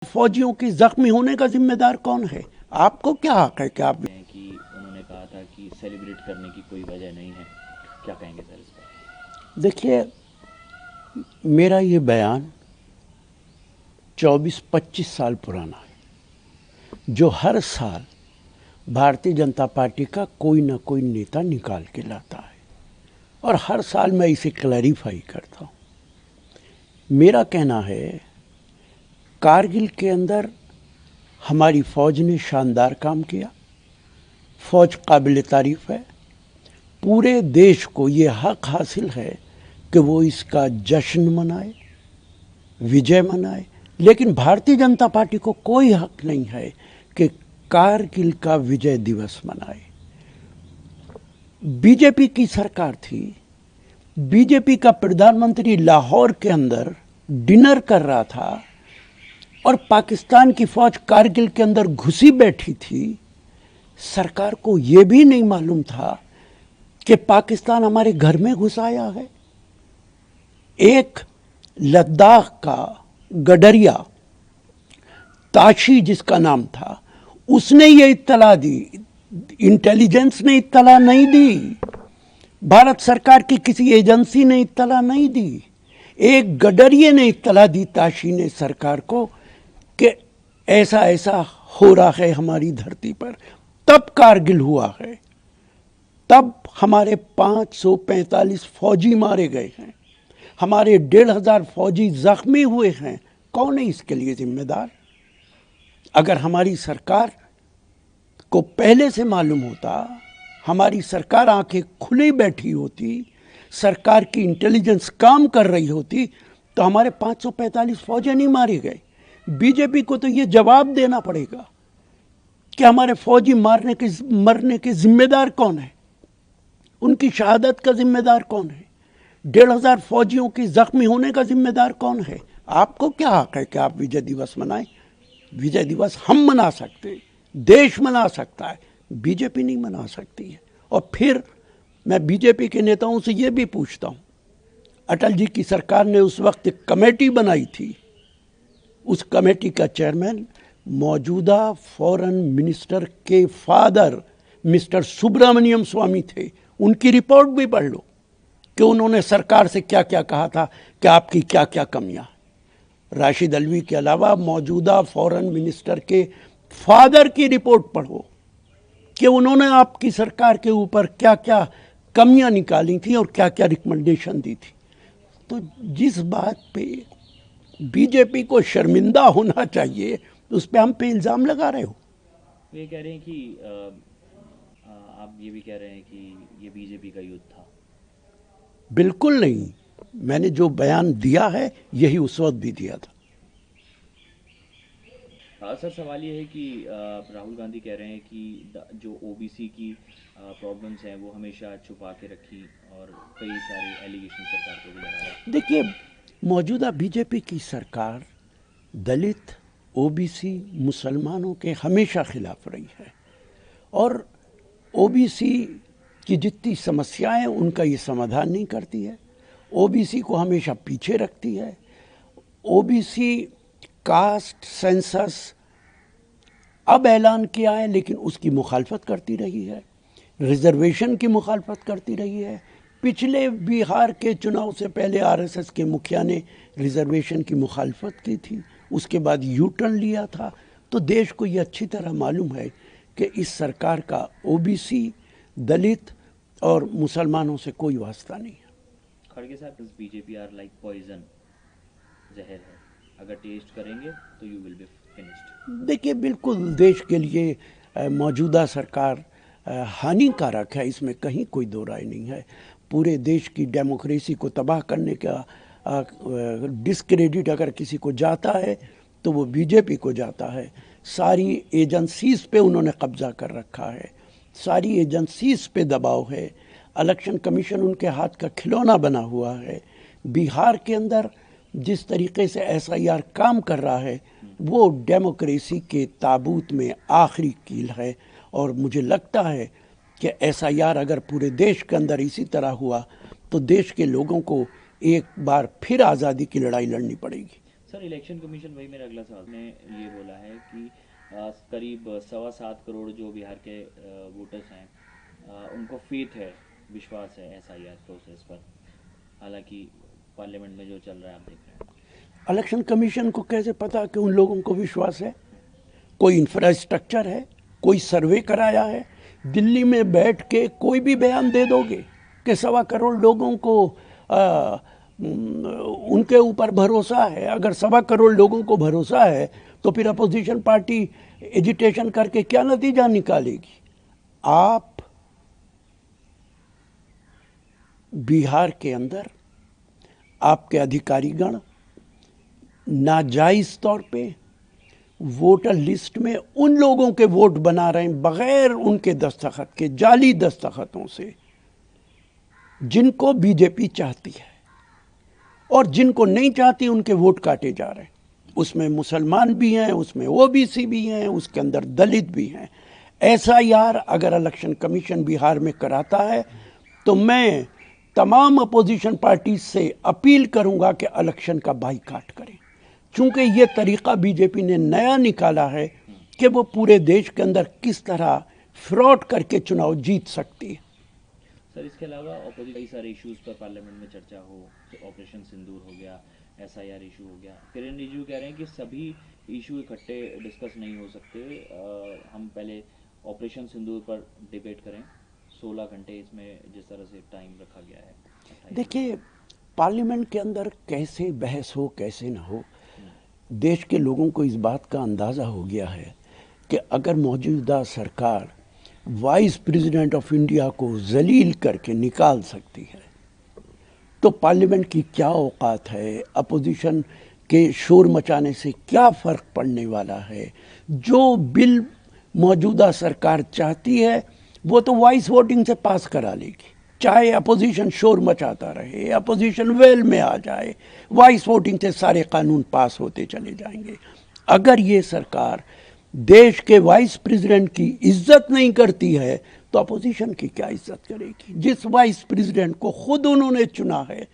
फौजियों के जख्मी होने का जिम्मेदार कौन है? आपको क्या हक है कि आप कि उन्होंने कहा था कि सेलिब्रेट करने की कोई वजह नहीं है, क्या कहेंगे सर इस पर? देखिए, मेरा ये बयान 24-25 साल पुराना है, जो हर साल भारतीय जनता पार्टी का कोई ना कोई नेता निकाल के लाता है और हर साल मैं इसे क्लैरिफाई करता हूँ। मेरा कहना है, कारगिल के अंदर हमारी फौज ने शानदार काम किया। फौज काबिल तारीफ है। पूरे देश को ये हक हासिल है कि वो इसका जश्न मनाए, विजय मनाए, लेकिन भारतीय जनता पार्टी को कोई हक नहीं है कि कारगिल का विजय दिवस मनाए। बीजेपी की सरकार थी, बीजेपी का प्रधानमंत्री लाहौर के अंदर डिनर कर रहा था और पाकिस्तान की फौज कारगिल के अंदर घुसी बैठी थी। सरकार को यह भी नहीं मालूम था कि पाकिस्तान हमारे घर में घुस आया है। एक लद्दाख का गडरिया, ताशी जिसका नाम था, उसने ये इत्तला दी, इंटेलिजेंस ने इत्तला नहीं दी, भारत सरकार की किसी एजेंसी ने इत्तला नहीं दी। एक गडरिये ने इत्तला दी ताशी ने सरकार को कि ऐसा ऐसा हो रहा है हमारी धरती पर। तब कारगिल हुआ है, तब हमारे 545 फौजी मारे गए हैं, हमारे 1500 फौजी जख्मी हुए हैं। कौन है इसके लिए जिम्मेदार? अगर हमारी सरकार को पहले से मालूम होता, हमारी सरकार आंखें खुली बैठी होती, सरकार की इंटेलिजेंस काम कर रही होती, तो हमारे 545 फौजी नहीं मारे गए। बीजेपी को तो ये जवाब देना पड़ेगा कि हमारे फौजी मरने के जिम्मेदार कौन है, उनकी शहादत का जिम्मेदार कौन है, 1500 फौजियों के जख्मी होने का जिम्मेदार कौन है। आपको क्या हक है कि आप विजय दिवस मनाएं? विजय दिवस हम मना सकते हैं, देश मना सकता है, बीजेपी नहीं मना सकती है। और फिर मैं बीजेपी के नेताओं से यह भी पूछता हूं, अटल जी की सरकार ने उस वक्त एक कमेटी बनाई थी, उस कमेटी का चेयरमैन मौजूदा फॉरेन मिनिस्टर के फादर मिस्टर सुब्रमण्यम स्वामी थे। उनकी रिपोर्ट भी पढ़ लो कि उन्होंने सरकार से क्या क्या कहा था कि आपकी क्या क्या कमियां। राशिद अल्वी के अलावा मौजूदा फॉरेन मिनिस्टर के फादर की रिपोर्ट पढ़ो कि उन्होंने आपकी सरकार के ऊपर क्या क्या कमियां निकाली थी और क्या क्या रिकमेंडेशन दी थी। तो जिस बात पे बीजेपी को शर्मिंदा होना चाहिए, उस पे हम पे इल्ज़ाम लगा रहे हो। ये कह रहे हैं कि आप ये भी कह रहे हैं कि ये बीजेपी का युद्ध था। बिल्कुल नहीं, मैंने जो बयान दिया है यही उस वक्त भी दिया था। सर, सवाल ये है कि राहुल गांधी कह रहे हैं कि जो ओबीसी की प्रॉब्लम्स हैं वो हमेशा छुपा के रखी और कई सारे एलिगेशन सरकार को भी लगा रहे हैं। देखिए, मौजूदा बीजेपी की सरकार दलित, ओबीसी, मुसलमानों के हमेशा खिलाफ रही है और ओबीसी की जितनी समस्याएं उनका ये समाधान नहीं करती है, ओबीसी को हमेशा पीछे रखती है। ओबीसी कास्ट सेंसस अब ऐलान किया है लेकिन उसकी मुखालफत करती रही है, रिजर्वेशन की मुखालफत करती रही है। पिछले बिहार के चुनाव से पहले आरएसएस के मुखिया ने रिजर्वेशन की मुखालफत की थी, उसके बाद यू टर्न लिया था। तो देश को ये अच्छी तरह मालूम है कि इस सरकार का ओबीसी, दलित और मुसलमानों से कोई वास्ता नहीं है। खड़गे साहब, बीजेपी आर लाइक पॉइजन, जहर है, अगर टेस्ट करेंगे तो यू विल बी फिनिश्ड। देखिए, बिल्कुल देश के लिए मौजूदा सरकार हानिकारक है, इसमें कहीं कोई दो राय नहीं है। पूरे देश की डेमोक्रेसी को तबाह करने का डिस्क्रेडिट अगर किसी को जाता है तो वो बीजेपी को जाता है। सारी एजेंसीज पे उन्होंने कब्जा कर रखा है, सारी एजेंसीज पे दबाव है, इलेक्शन कमीशन उनके हाथ का खिलौना बना हुआ है। बिहार के अंदर जिस तरीके से एसआईआर काम कर रहा है वो डेमोक्रेसी के ताबूत में आखिरी कील है और मुझे लगता है कि एसआईआर अगर पूरे देश के अंदर इसी तरह हुआ तो देश के लोगों को एक बार फिर आज़ादी की लड़ाई लड़नी पड़ेगी। सर इलेक्शन कमीशन, वही मेरा अगला सवाल, ने ये बोला है कि करीब 7.25 करोड़ जो बिहार के वोटर्स हैं, उनको फेथ है, विश्वास है एसआईआर प्रोसेस पर। हालांकि पार्लियामेंट में जो चल रहा है आप देख रहे हैं। इलेक्शन कमीशन को कैसे पता कि उन लोगों को विश्वास है? कोई इंफ्रास्ट्रक्चर है? कोई सर्वे कराया है? दिल्ली में बैठ के कोई भी बयान दे दोगे कि 1.25 करोड़ लोगों को उनके ऊपर भरोसा है? अगर 1.25 करोड़ लोगों को भरोसा है तो फिर अपोजिशन पार्टी एजिटेशन करके क्या नतीजा निकालेगी? आप बिहार के अंदर आपके अधिकारीगण नाजायज तौर पे वोटर लिस्ट में उन लोगों के वोट बना रहे हैं बगैर उनके दस्तखत के, जाली दस्तखतों से, जिनको बीजेपी चाहती है, और जिनको नहीं चाहती उनके वोट काटे जा रहे हैं। उसमें मुसलमान भी हैं, उसमें ओबीसी भी हैं, उसके अंदर दलित भी हैं। एसआईआर अगर इलेक्शन कमीशन बिहार में कराता है तो मैं तमाम अपोजिशन पार्टी से अपील करूंगा कि इलेक्शन का बाइकाट करें, चूंकि ये तरीका बीजेपी ने नया निकाला है कि वो पूरे देश के अंदर किस तरह फ्रॉड करके चुनाव जीत सकती है। सर इसके अलावा ऑपोजिट कई सारे इश्यूज पर पार्लियामेंट में चर्चा हो, तो ऑपरेशन सिंदूर हो गया, एसआईआर इशू हो गया। किरण रिजिजू कह रहे हैं कि सभी इशू इकट्ठे डिस्कस नहीं हो सकते, हम पहले ऑपरेशन सिंदूर पर डिबेट करें। 16 घंटे इसमें जिस तरह से टाइम रखा गया है। 28 देखिए, पार्लियामेंट के अंदर कैसे बहस हो कैसे ना हो, देश के लोगों को इस बात का अंदाज़ा हो गया है कि अगर मौजूदा सरकार वाइस प्रेसिडेंट ऑफ इंडिया को जलील करके निकाल सकती है तो पार्लियामेंट की क्या औकात है, अपोजिशन के शोर मचाने से क्या फ़र्क पड़ने वाला है। जो बिल मौजूदा सरकार चाहती है वो तो वॉइस वोटिंग से पास करा लेगी, चाहे अपोजिशन शोर मचाता रहे, अपोजिशन वेल में आ जाए, वॉइस वोटिंग से सारे कानून पास होते चले जाएंगे। अगर ये सरकार देश के वाइस प्रेसिडेंट की इज्जत नहीं करती है तो अपोजिशन की क्या इज्जत करेगी? जिस वाइस प्रेसिडेंट को खुद उन्होंने चुना है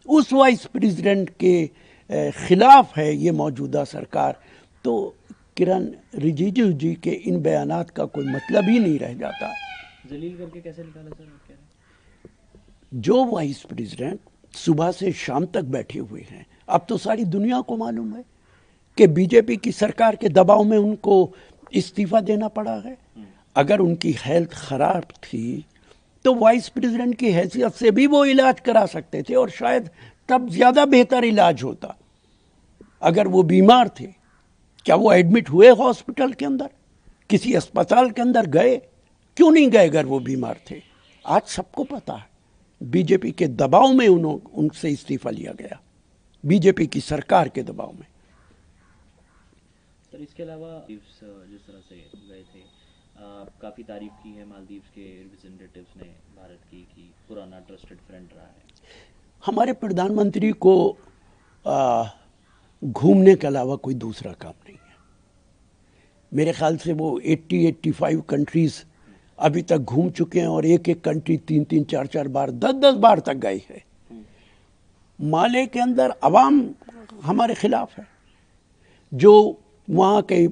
उस वाइस प्रेसिडेंट के खिलाफ है ये मौजूदा सरकार, तो किरण रिजिजू जी के इन बयानात का कोई मतलब ही नहीं रह जाता। जलील करके कैसे निकाला सर, आप कह रहे हैं? जो वाइस प्रेसिडेंट सुबह से शाम तक बैठे हुए हैं, अब तो सारी दुनिया को मालूम है कि बीजेपी की सरकार के दबाव में उनको इस्तीफा देना पड़ा है। अगर उनकी हेल्थ खराब थी तो वाइस प्रेसिडेंट की हैसियत से भी वो इलाज करा सकते थे और शायद तब ज़्यादा बेहतर इलाज होता। अगर वो बीमार थे, क्या वो एडमिट हुए हॉस्पिटल के अंदर, किसी अस्पताल के अंदर गए? क्यों नहीं गए अगर वो बीमार थे? आज सबको पता है बीजेपी के दबाव में उनसे इस्तीफा लिया गया, बीजेपी की सरकार के दबाव में। सर इसके अलावा जिस तरह से गए थे, काफ़ी तारीफ की है मालदीव्स के रिप्रेजेंटेटिव्स ने भारत की कि पुराना ट्रस्टेड फ्रेंड रहा है। हमारे प्रधानमंत्री को घूमने के अलावा कोई दूसरा काम नहीं है। मेरे ख्याल से वो 80-85 कंट्रीज़ अभी तक घूम चुके हैं और एक एक कंट्री 3-3, 4-4 बार, 10-10 बार तक गए हैं। माले के अंदर अवाम हमारे खिलाफ है। जो वहाँ के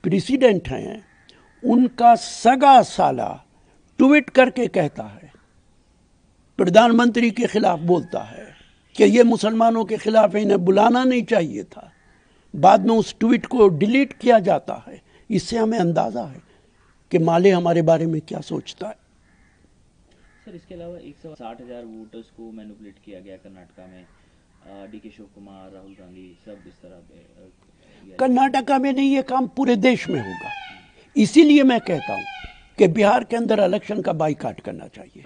प्रेसिडेंट हैं उनका सगा साला ट्वीट करके कहता है, प्रधानमंत्री के खिलाफ बोलता है कि ये मुसलमानों के खिलाफ है, इन्हें बुलाना नहीं चाहिए था। बाद में उस ट्वीट को डिलीट किया जाता है। इससे हमें अंदाज़ा है कि माले हमारे बारे में क्या सोचता है। सर इसके अलावा 160,000 वोटर्स को मैनिपुलेट किया गया कर्नाटका में। डीके शिव कुमार, राहुल गांधी सब इस तरह। कर्नाटका में नहीं, ये काम पूरे देश में होगा। इसीलिए मैं कहता हूँ कि बिहार के अंदर इलेक्शन का बाइकाट करना चाहिए।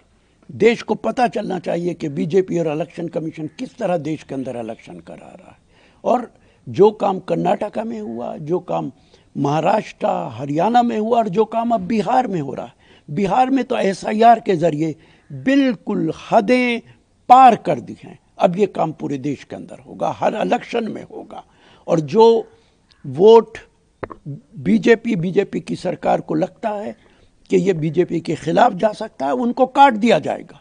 देश को पता चलना चाहिए कि बीजेपी और इलेक्शन कमीशन किस तरह देश के अंदर इलेक्शन करा रहा है। और जो काम कर्नाटका में हुआ, जो काम महाराष्ट्र, हरियाणा में हुआ और जो काम अब बिहार में हो रहा है, बिहार में तो एसआईआर के जरिए बिल्कुल हदें पार कर दी हैं। अब ये काम पूरे देश के अंदर होगा, हर इलेक्शन में होगा। और जो वोट बीजेपी की सरकार को लगता है कि ये बीजेपी के खिलाफ जा सकता है, उनको काट दिया जाएगा।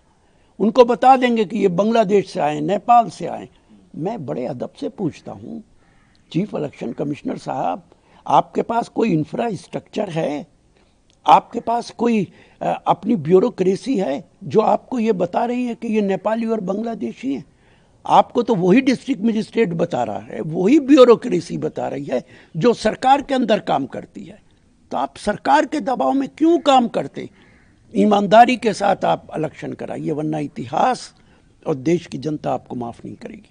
उनको बता देंगे कि ये बांग्लादेश से आए, नेपाल से आए। मैं बड़े अदब से पूछता हूँ चीफ इलेक्शन कमिश्नर साहब, आपके पास कोई इंफ्रास्ट्रक्चर है? आपके पास कोई अपनी ब्यूरोक्रेसी है जो आपको ये बता रही है कि ये नेपाली और बांग्लादेशी हैं? आपको तो वही डिस्ट्रिक्ट मजिस्ट्रेट बता रहा है, वही ब्यूरोक्रेसी बता रही है जो सरकार के अंदर काम करती है। तो आप सरकार के दबाव में क्यों काम करते? ईमानदारी के साथ आप इलेक्शन कराइए, वरना इतिहास और देश की जनता आपको माफ नहीं करेगी।